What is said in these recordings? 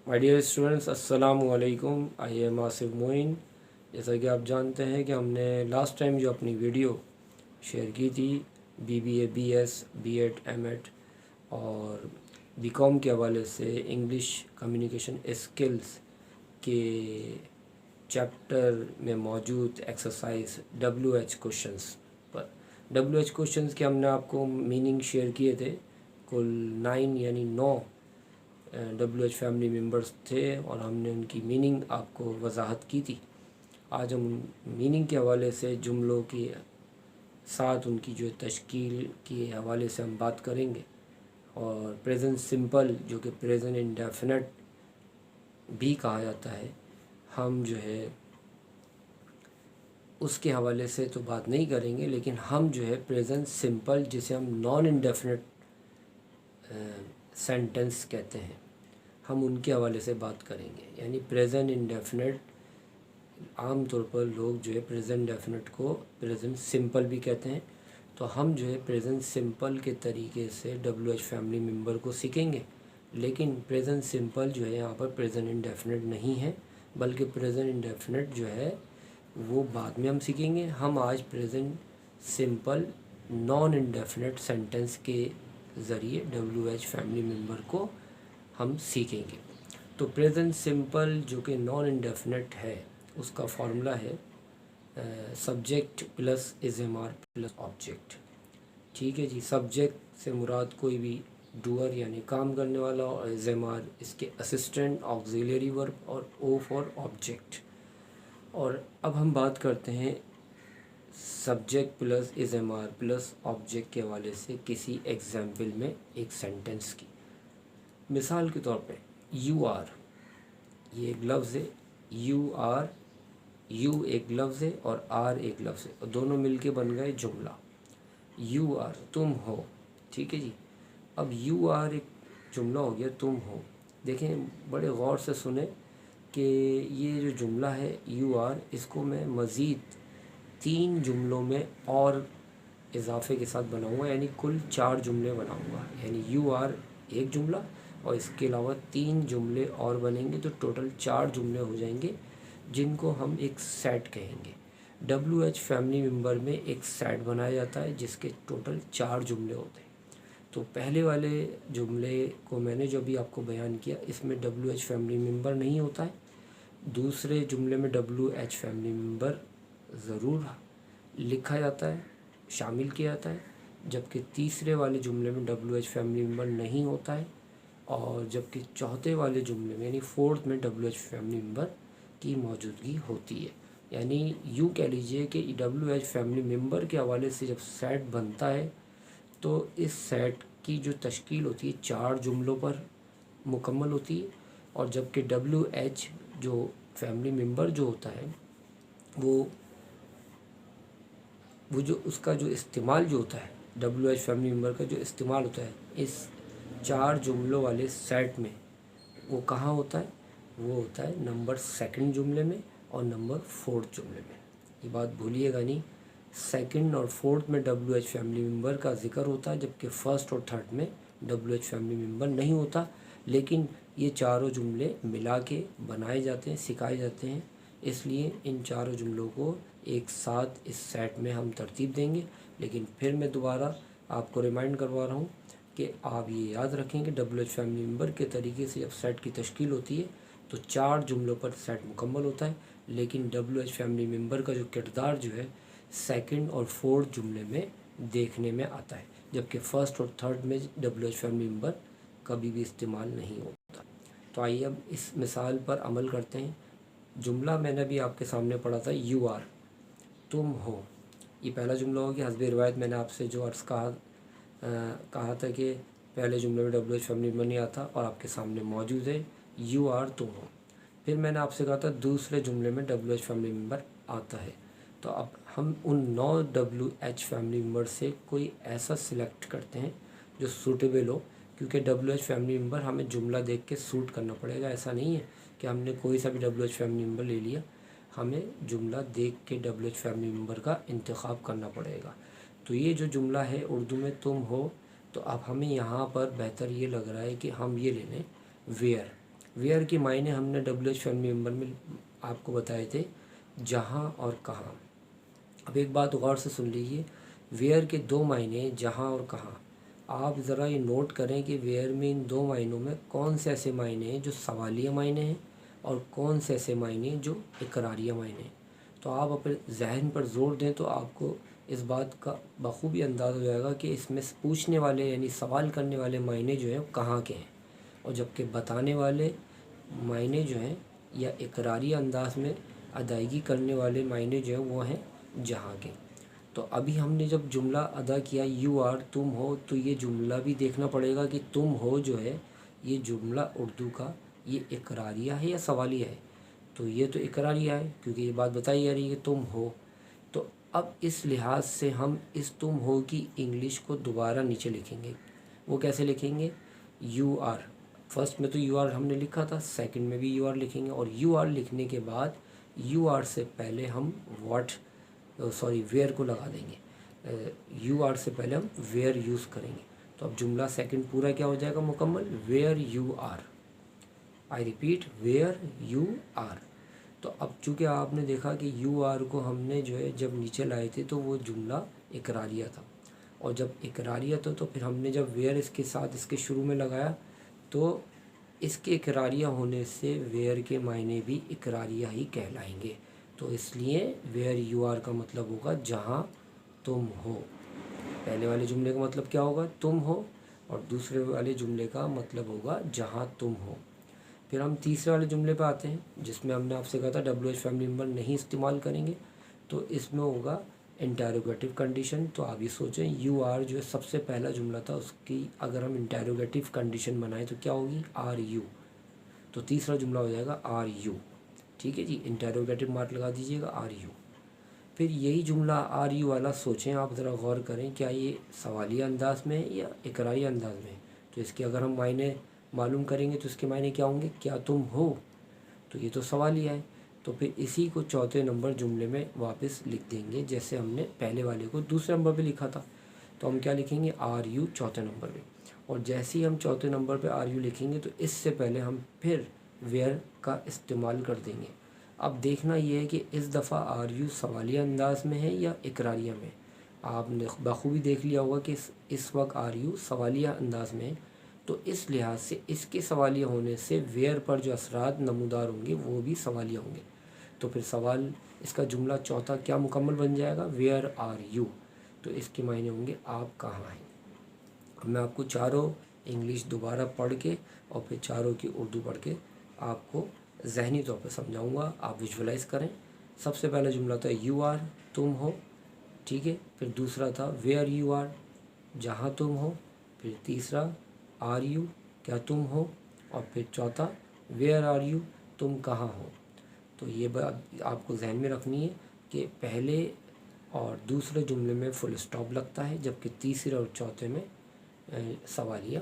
My dear students, अस्सलाम वालेकुम। I am Asif Moin. जैसा कि आप जानते हैं कि हमने लास्ट टाइम जो अपनी वीडियो शेयर की थी बीबीए, बीएस, बीएड, एमएड और बीकॉम के हवाले से इंग्लिश कम्युनिकेशन स्किल्स के चैप्टर में मौजूद एक्सरसाइज WH क्वेश्चंस पर WH क्वेश्चंस के हमने आपको मीनिंग शेयर किए थे। कुल 9 यानी 9 WH फैमिली मेम्बर्स थे और हमने उनकी मीनिंग आपको वजाहत की थी। आज हम मीनिंग के हवाले से जुमलों के साथ उनकी जो तश्कील के हवाले से हम बात करेंगे। और प्रेजेंट सिंपल जो कि प्रेजेंट इंडेफिनिट भी कहा जाता है, हम जो है उसके हवाले से तो बात नहीं करेंगे, लेकिन हम जो है प्रेजेंट सिंपल जिसे हम नॉन इंडेफिनिट सेंटेंस कहते हैं, हम उनके हवाले से बात करेंगे। यानी प्रेजेंट इंडेफिनिट, आम तौर पर लोग जो है प्रेजेंट डेफिनेट को प्रेजेंट सिंपल भी कहते हैं। तो हम जो है प्रेजेंट सिंपल के तरीके से WH फैमिली मेम्बर को सीखेंगे। लेकिन प्रेजेंट सिंपल जो है यहाँ पर प्रेजेंट इंडेफिनिट नहीं है, बल्कि प्रेजेंट इंडेफिनिट जो है वो बाद में हम सीखेंगे। हम आज present simple non indefinite sentence के ज़रिए WH फैमिली मेम्बर को हम सीखेंगे। तो प्रेजेंट सिंपल जो कि नॉन इंडेफिनिट है, उसका फार्मूला है सब्जेक्ट प्लस इज़ेमार प्लस ऑब्जेक्ट। ठीक है जी। सब्जेक्ट से मुराद कोई भी डूअर यानी काम करने वाला, और इज़ेमार इसके असिस्टेंट, ऑक्सिलरी वर्ब, और ओ फॉर ऑब्जेक्ट। और अब हम बात करते हैं सब्जेक्ट प्लस इज़ेमार प्लस ऑब्जेक्ट के हवाले से किसी एग्जाम्पल में एक सेंटेंस की। मिसाल के तौर पे यू आर, ये एक लफ्ज़ है। यू आर, यू एक लफ्ज़ है और आर एक लफ्ज़ है, और दोनों मिलके बन गए जुमला। यू आर, तुम हो। ठीक है जी। अब यू आर एक जुमला हो गया, तुम हो। देखें, बड़े गौर से सुने कि ये जो जुमला है यू आर, इसको मैं मज़ीद 3 जुमलों में और इजाफे के साथ बनाऊंगा, यानी कुल 4 जुमले बनाऊंगा। यानी यू आर एक जुमला और इसके अलावा 3 जुमले और बनेंगे, तो टोटल 4 जुमले हो जाएंगे, जिनको हम एक सेट कहेंगे। WH फैमिली मेम्बर में एक सेट बनाया जाता है जिसके टोटल 4 जुमले होते हैं। तो पहले वाले जुमले को मैंने जो भी आपको बयान किया, इसमें WH फैमिली मेम्बर नहीं होता है। दूसरे जुमले में WH फैमिली मेम्बर ज़रूर लिखा जाता है, शामिल किया जाता है, जबकि तीसरे वाले जुमले में WH फैमिली मेम्बर नहीं होता है। और जबकि चौथे वाले जुमले में यानी फोर्थ में WH फैमिली मेम्बर की मौजूदगी होती है। यानी यूँ कह लीजिए कि WH फैमिली मेम्बर के हवाले से जब सेट बनता है, तो इस सेट की जो तश्कील होती है 4 जुमलों पर मुकम्मल होती है। और जबकि WH जो फैमिली मेम्बर जो होता है, वो जो उसका जो इस्तेमाल जो होता है, WH फैमिली मेम्बर का जो इस्तेमाल होता है इस 4 जुमलों वाले सेट में, वो कहाँ होता है? वो होता है नंबर 2 जुमले में और नंबर 4 जुमले में। ये बात भूलिएगा नहीं। 2 और 4 में WH फैमिली मेम्बर का जिक्र होता है, जबकि 1st और 3rd में WH फैमिली मेम्बर नहीं होता। लेकिन ये चारों जुमले मिला के बनाए जाते हैं, सिखाए जाते हैं। इसलिए इन चारों जुमलों को एक साथ इस सेट में हम तरतीब देंगे। लेकिन फिर मैं दोबारा आपको रिमाइंड करवा रहा हूँ कि आप ये याद रखें कि WH फैमिली मेम्बर के तरीके से जब सेट की तश्कील होती है तो 4 जुमलों पर सेट मुकम्मल होता है। लेकिन WH फैमिली मेम्बर का जो किरदार जो है 2nd और 4th जुमले में देखने में आता है, जबकि 1st और 3rd में WH फैमिली मेम्बर कभी भी इस्तेमाल नहीं होता। तो आइए अब इस मिसाल पर अमल करते हैं। जुमला मैंने भी आपके सामने पढ़ा था, यू आर, तुम हो। ये पहला जुमला हो गया। हस्ब रिवायत मैंने आपसे जो अर्ज़ कहा था कि पहले जुमले में WH फैमिली मेम्बर नहीं आता, और आपके सामने मौजूद है यू आर, तुम हो। फिर मैंने आपसे कहा था दूसरे जुमले में WH फैमिली मेम्बर आता है। तो अब हम उन 9 WH फैमिली मेम्बर से कोई ऐसा सिलेक्ट करते हैं जो सूटेबल हो, क्योंकि WH फैमिली मेम्बर हमें जुमला देख के सूट करना पड़ेगा। ऐसा नहीं है कि हमने कोई सा भी WH फैमिली मेम्बर ले लिया, हमें जुमला देख के WH फैमिली मेम्बर का इंतखाब करना पड़ेगा। तो ये जो जुमला है उर्दू में तुम हो, तो अब हमें यहाँ पर बेहतर ये लग रहा है कि हम ये ले लें वेयर। वेयर के मायने हमने WH फैमिली मेम्बर में आपको बताए थे, जहाँ और कहाँ। अब एक बात गौर से सुन लीजिए, वेयर के दो मायने जहाँ और कहाँ। आप ज़रा ये नोट करें कि वेयर में इन दो मायनों में कौन से ऐसे मायने हैं जो सवालिया मायने हैं और कौन से ऐसे मायने जो इकरारिया मायने हैं। तो आप अपने जहन पर ज़ोर दें तो आपको इस बात का बखूबी अंदाज़ हो जाएगा कि इसमें पूछने वाले यानी सवाल करने वाले मायने जो हैं कहाँ के हैं, और जबकि बताने वाले मायने जो हैं या इकरारी अंदाज में अदायगी करने वाले मायने जो हैं वो हैं जहाँ के। तो अभी हमने जब जुमला अदा किया यू आर तुम हो, तो ये जुमला भी देखना पड़ेगा कि तुम हो जो है ये जुमला उर्दू का ये इकरारिया है या सवालिया है। तो ये तो इकरारिया है क्योंकि ये बात बताई जा रही है कि तुम हो। तो अब इस लिहाज से हम इस तुम हो की इंग्लिश को दोबारा नीचे लिखेंगे। वो कैसे लिखेंगे? यू आर, फर्स्ट में तो यू आर हमने लिखा था, सेकंड में भी यू आर लिखेंगे, और यू आर लिखने के बाद यू आर से पहले हम वेयर को लगा देंगे। यू आर से पहले हम वेयर यूज़ करेंगे। तो अब जुमला सेकंड पूरा क्या हो जाएगा मुकम्मल? Where you are. I repeat, where you are. तो अब चूँकि आपने देखा कि यू आर को हमने जो है जब नीचे लाए थे तो वो जुमला इकरारिया था, और जब इकरारिया था तो फिर हमने जब वेयर इसके साथ इसके शुरू में लगाया तो इसके इकरारिया होने से वेयर के मायने भी इकरारिया ही कहलाएंगे। तो इसलिए वेयर यू आर का मतलब होगा जहाँ तुम हो। पहले वाले जुमले का मतलब क्या होगा? तुम हो, और दूसरे वाले जुमले का मतलब होगा जहाँ तुम हो। फिर हम तीसरे वाले जुमले पे आते हैं जिसमें हमने आपसे कहा था WH फैमिली मेम्बर नहीं इस्तेमाल करेंगे। तो इसमें होगा इंटेरोगेटिव कंडीशन। तो आप ये सोचें यू आर जो है सबसे पहला जुमला था, उसकी अगर हम इंटेरोगेटिव कंडीशन बनाएं तो क्या होगी? Are you. तो तीसरा जुमला हो जाएगा आर यू। ठीक है जी, इंटेरोगेटिव मार्क लगा दीजिएगा आर यू। फिर यही जुमला आर यू वाला सोचें आप ज़रा गौर करें, क्या ये सवालिया अंदाज में है या इकरारी अंदाज में है? तो इसके अगर हम मायने मालूम करेंगे तो इसके मायने क्या होंगे? क्या तुम हो? तो ये तो सवालिया है। तो फिर इसी को चौथे नंबर जुमले में वापस लिख देंगे जैसे हमने पहले वाले को दूसरे नंबर पे लिखा था। तो हम क्या लिखेंगे? आर यू चौथे नंबर पे। और जैसे ही हम चौथे नंबर पे आर यू लिखेंगे तो इससे पहले हम फिर वेयर का इस्तेमाल कर देंगे। अब देखना ये है कि इस दफ़ा आर यू सवालिया अंदाज में है या इकरारिया में। आपने बखूबी देख लिया होगा कि इस वक्त आर यू सवालिया अंदाज में है, तो इस लिहाज से इसके सवालिया होने से वेयर पर जो असरात नमूदार होंगे वो भी सवालिया होंगे। तो फिर सवाल इसका जुमला चौथा क्या मुकम्मल बन जाएगा? Where are you. तो इसके मायने होंगे आप कहाँ हैं। अब मैं आपको चारों इंग्लिश दोबारा पढ़ के और फिर चारों की उर्दू पढ़ के आपको ज़हनी तौर पर समझाऊंगा, आप विजुअलाइज़ करें। सबसे पहला जुमला था यू आर, तुम हो, ठीक है। फिर दूसरा था वेयर यू आर, जहाँ तुम हो। फिर तीसरा आर यू, क्या तुम हो। और फिर चौथा वेयर आर यू, तुम कहाँ हो। तो ये बात आपको जहन में रखनी है कि पहले और दूसरे जुमले में फुल स्टॉप लगता है, जबकि तीसरे और चौथे में सवालिया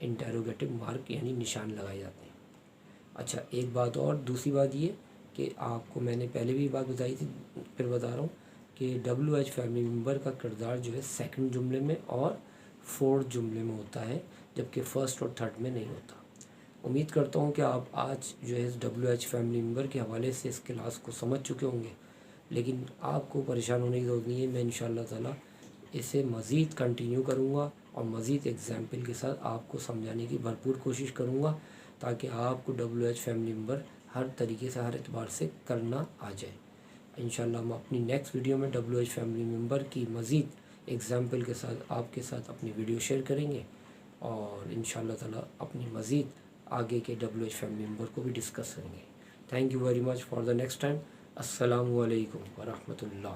इंटेरोगेटिव मार्क यानी निशान लगाए जाते हैं। अच्छा, एक बात और, दूसरी बात ये कि आपको मैंने पहले भी बात बताई थी, फिर बता रहा हूँ कि WH फैमिली मेम्बर का किरदार जो है सेकंड जुमले में और फोर्थ जुमले में होता है, जबकि फ़र्स्ट और थर्ड में नहीं होता। उम्मीद करता हूँ कि आप आज जो है इस WH फैमिली मेम्बर के हवाले से इस क्लास को समझ चुके होंगे, लेकिन आपको परेशान होने की ज़रूरत नहीं है। मैं इंशाअल्लाह ताला इसे मज़ीद कंटिन्यू करूँगा और मज़ीद एग्जाम्पल के साथ आपको समझाने की भरपूर कोशिश करूँगा, ताकि आपको WH फैमिली मेम्बर हर तरीके से, हर एतबार से करना आ जाए। इंशाअल्लाह हम अपनी नेक्स्ट वीडियो में WH फैमिली मेम्बर की मज़ीद एग्जाम्पल के साथ आपके साथ अपनी वीडियो शेयर करेंगे, और इंशाअल्लाह ताला अपनी मज़ीद आगे के WH फैमिली मेम्बर को भी डिस्कस करेंगे। Thank you very much for the next time. अस्सलामु अलैकुम व रहमतुल्लाह।